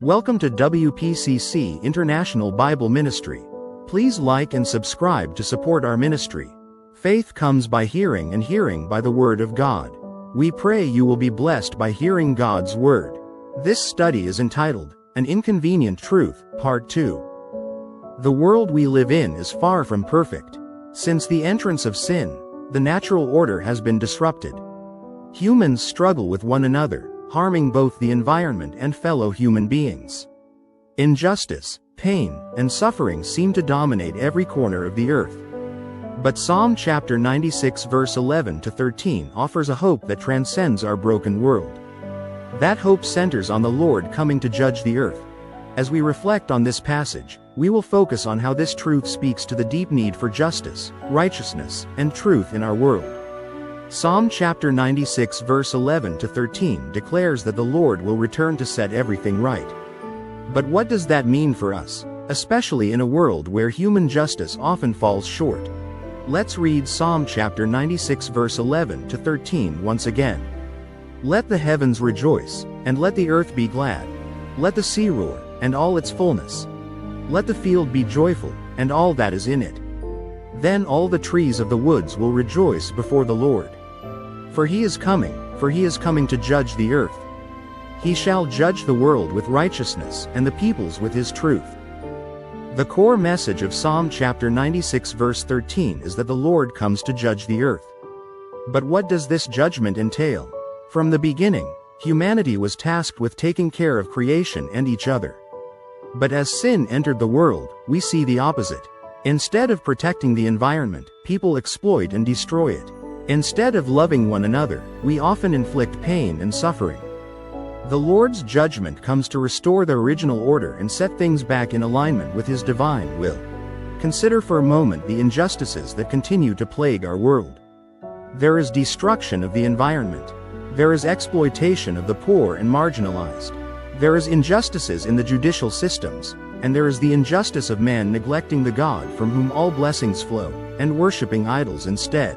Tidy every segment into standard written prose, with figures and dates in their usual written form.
Welcome to WPCC International Bible Ministry. Please like and subscribe to support our ministry. Faith comes by hearing and hearing by the Word of God. We pray you will be blessed by hearing God's Word. This study is entitled, An Inconvenient Truth, Part 2. The world we live in is far from perfect. Since the entrance of sin, the natural order has been disrupted. Humans struggle with one another, harming both the environment and fellow human beings. Injustice, pain, and suffering seem to dominate every corner of the earth. But Psalm chapter 96 verse 11 to 13 offers a hope that transcends our broken world. That hope centers on the Lord coming to judge the earth. As we reflect on this passage, we will focus on how this truth speaks to the deep need for justice, righteousness, and truth in our world. Psalm chapter 96 verse 11 to 13 declares that the Lord will return to set everything right. But what does that mean for us, especially in a world where human justice often falls short? Let's read Psalm chapter 96 verse 11 to 13 once again. Let the heavens rejoice, and let the earth be glad. Let the sea roar, and all its fullness. Let the field be joyful, and all that is in it. Then all the trees of the woods will rejoice before the Lord. For he is coming to judge the earth. He shall judge the world with righteousness and the peoples with his truth. The core message of Psalm chapter 96 verse 13 is that the Lord comes to judge the earth. But what does this judgment entail? From the beginning, humanity was tasked with taking care of creation and each other. But as sin entered the world, we see the opposite. Instead of protecting the environment, people exploit and destroy it. Instead of loving one another, we often inflict pain and suffering. The Lord's judgment comes to restore the original order and set things back in alignment with His divine will. Consider for a moment the injustices that continue to plague our world. There is destruction of the environment. There is exploitation of the poor and marginalized. There is injustices in the judicial systems, and there is the injustice of man neglecting the God from whom all blessings flow, and worshiping idols instead.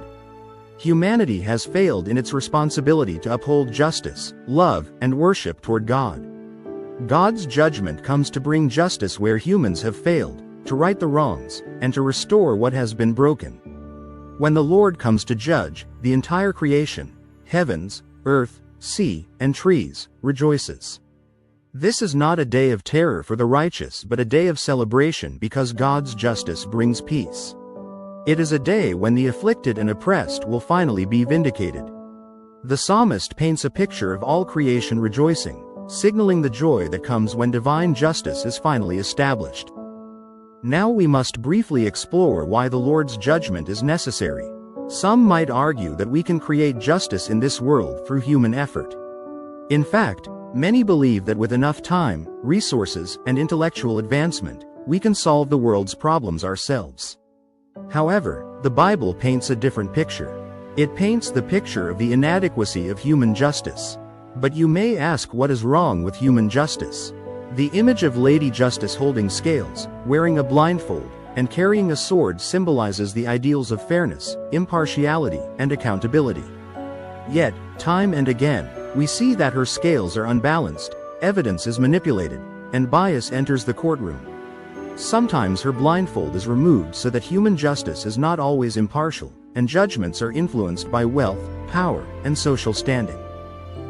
Humanity has failed in its responsibility to uphold justice, love, and worship toward God. God's judgment comes to bring justice where humans have failed, to right the wrongs, and to restore what has been broken. When the Lord comes to judge, the entire creation, heavens, earth, sea, and trees, rejoices. This is not a day of terror for the righteous but a day of celebration because God's justice brings peace. It is a day when the afflicted and oppressed will finally be vindicated. The psalmist paints a picture of all creation rejoicing, signaling the joy that comes when divine justice is finally established. Now we must briefly explore why the Lord's judgment is necessary. Some might argue that we can create justice in this world through human effort. In fact, many believe that with enough time, resources, and intellectual advancement, we can solve the world's problems ourselves. However, the Bible paints a different picture. It paints the picture of the inadequacy of human justice. But you may ask, what is wrong with human justice? The image of Lady Justice holding scales, wearing a blindfold, and carrying a sword symbolizes the ideals of fairness, impartiality, and accountability. Yet, time and again, we see that her scales are unbalanced, evidence is manipulated, and bias enters the courtroom. Sometimes her blindfold is removed so that human justice is not always impartial, and judgments are influenced by wealth, power, and social standing.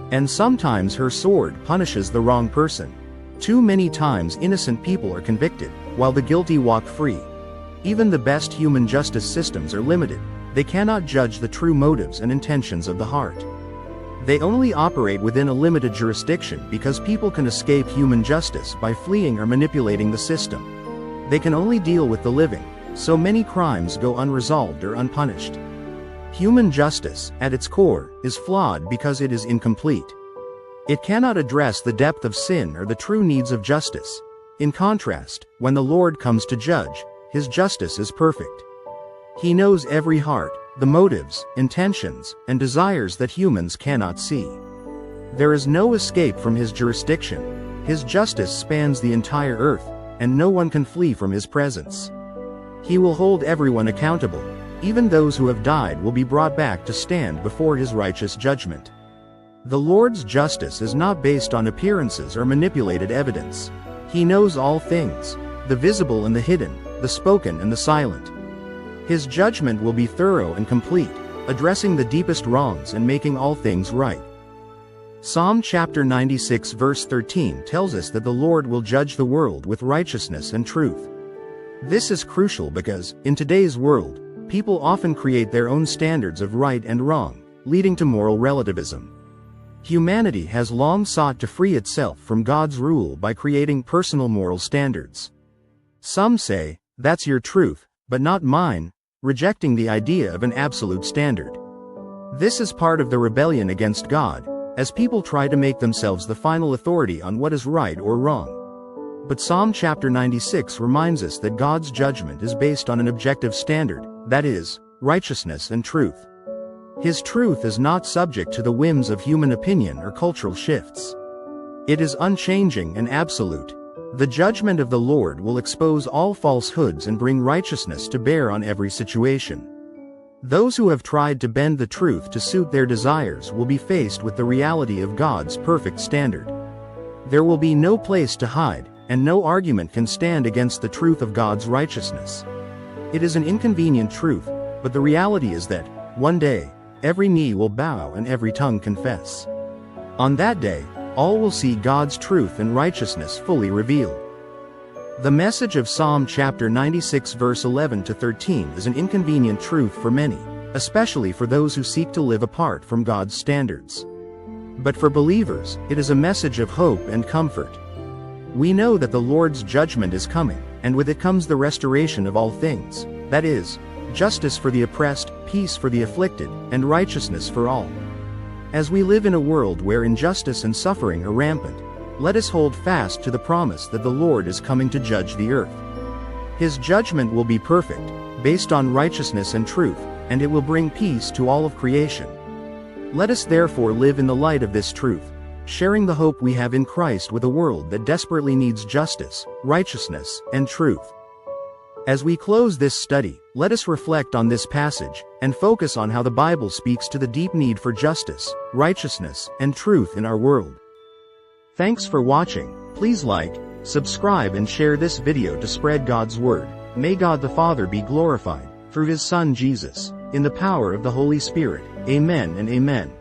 And sometimes her sword punishes the wrong person. Too many times innocent people are convicted, while the guilty walk free. Even the best human justice systems are limited. They cannot judge the true motives and intentions of the heart. They only operate within a limited jurisdiction because people can escape human justice by fleeing or manipulating the system. They can only deal with the living, so many crimes go unresolved or unpunished. Human justice, at its core, is flawed because it is incomplete. It cannot address the depth of sin or the true needs of justice. In contrast, when the Lord comes to judge, His justice is perfect. He knows every heart, the motives, intentions, and desires that humans cannot see. There is no escape from His jurisdiction. His justice spans the entire earth, and no one can flee from His presence. He will hold everyone accountable. Even those who have died will be brought back to stand before His righteous judgment. The Lord's justice is not based on appearances or manipulated evidence. He knows all things, the visible and the hidden, the spoken and the silent. His judgment will be thorough and complete, addressing the deepest wrongs and making all things right. Psalm chapter 96 verse 13 tells us that the Lord will judge the world with righteousness and truth. This is crucial because, in today's world, people often create their own standards of right and wrong, leading to moral relativism. Humanity has long sought to free itself from God's rule by creating personal moral standards. Some say, "That's your truth, but not mine," rejecting the idea of an absolute standard. This is part of the rebellion against God, as people try to make themselves the final authority on what is right or wrong. But Psalm chapter 96 reminds us that God's judgment is based on an objective standard, that is, righteousness and truth. His truth is not subject to the whims of human opinion or cultural shifts. It is unchanging and absolute. The judgment of the Lord will expose all falsehoods and bring righteousness to bear on every situation. Those who have tried to bend the truth to suit their desires will be faced with the reality of God's perfect standard. There will be no place to hide, and no argument can stand against the truth of God's righteousness. It is an inconvenient truth, but the reality is that, one day, every knee will bow and every tongue confess. On that day, all will see God's truth and righteousness fully revealed. The message of Psalm chapter 96 verse 11 to 13 is an inconvenient truth for many, especially for those who seek to live apart from God's standards. But for believers, it is a message of hope and comfort. We know that the Lord's judgment is coming, and with it comes the restoration of all things, that is, justice for the oppressed, peace for the afflicted, and righteousness for all. As we live in a world where injustice and suffering are rampant, let us hold fast to the promise that the Lord is coming to judge the earth. His judgment will be perfect, based on righteousness and truth, and it will bring peace to all of creation. Let us therefore live in the light of this truth, sharing the hope we have in Christ with a world that desperately needs justice, righteousness, and truth. As we close this study, let us reflect on this passage, and focus on how the Bible speaks to the deep need for justice, righteousness, and truth in our world. Thanks for watching. Please like, subscribe and share this video to spread God's word. May God the Father be glorified, through His Son Jesus, in the power of the Holy Spirit. Amen and amen.